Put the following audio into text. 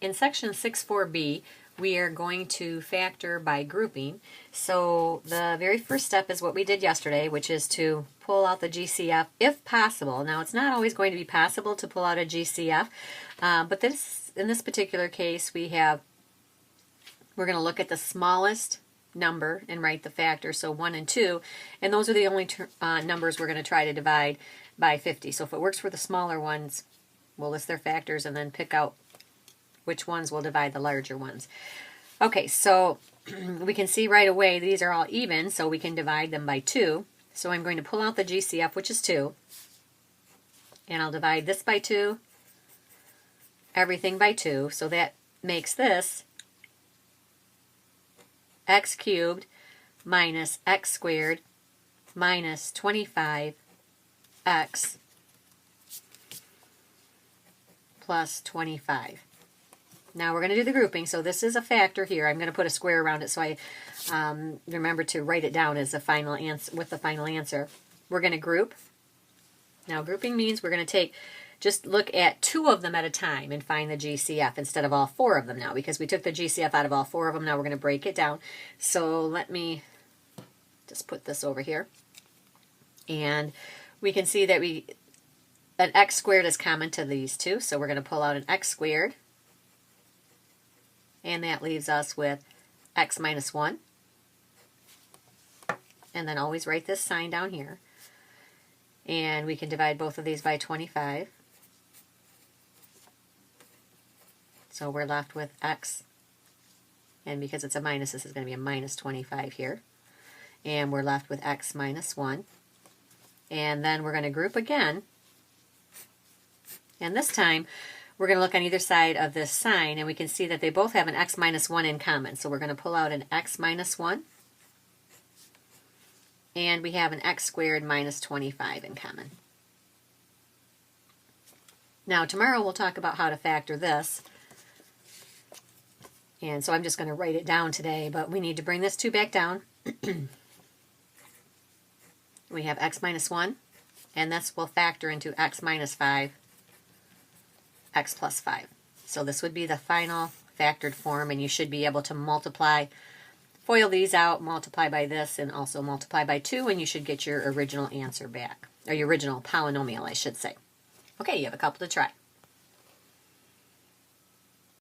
In section 6.4b, we are going to factor by grouping. So the very first step is what we did yesterday, which is to pull out the GCF if possible. Now, it's not always going to be possible to pull out a GCF, but in this particular case, we're going to look at the smallest number and write the factor, so 1 and 2, and those are the only numbers we're going to try to divide by 50. So if it works for the smaller ones, we'll list their factors and then pick out which ones will divide the larger ones. Okay, so we can see right away these are all even, so we can divide them by 2. So I'm going to pull out the GCF, which is 2, and I'll divide this by 2, everything by 2, so that makes this x cubed minus x squared minus 25x plus 25. Now we're going to do the grouping, so this is a factor here. I'm going to put a square around it so I remember to write it down as a final answer with the final answer. We're going to group. Now grouping means we're going to just look at 2 of them at a time and find the GCF instead of all 4 of them now, because we took the GCF out of all 4 of them. Now we're going to break it down. So let me just put this over here. And we can see that an x squared is common to these two, so we're going to pull out an x squared. And that leaves us with x minus 1. And then always write this sign down here. And we can divide both of these by 25. So we're left with x, and because it's a minus, this is going to be a minus 25 here. And we're left with x minus 1. And then we're going to group again. And this time, we're going to look on either side of this sign, and we can see that they both have an x minus 1 in common. So we're going to pull out an x minus 1. And we have an x squared minus 25 in common. Now, tomorrow we'll talk about how to factor this. And so I'm just going to write it down today, but we need to bring this 2 back down. We have x minus 1, and this will factor into x minus 5, x plus 5. So this would be the final factored form, and you should be able to FOIL these out, multiply by this, and also multiply by 2, and you should get your original answer back, or your original polynomial, I should say. Okay, you have a couple to try.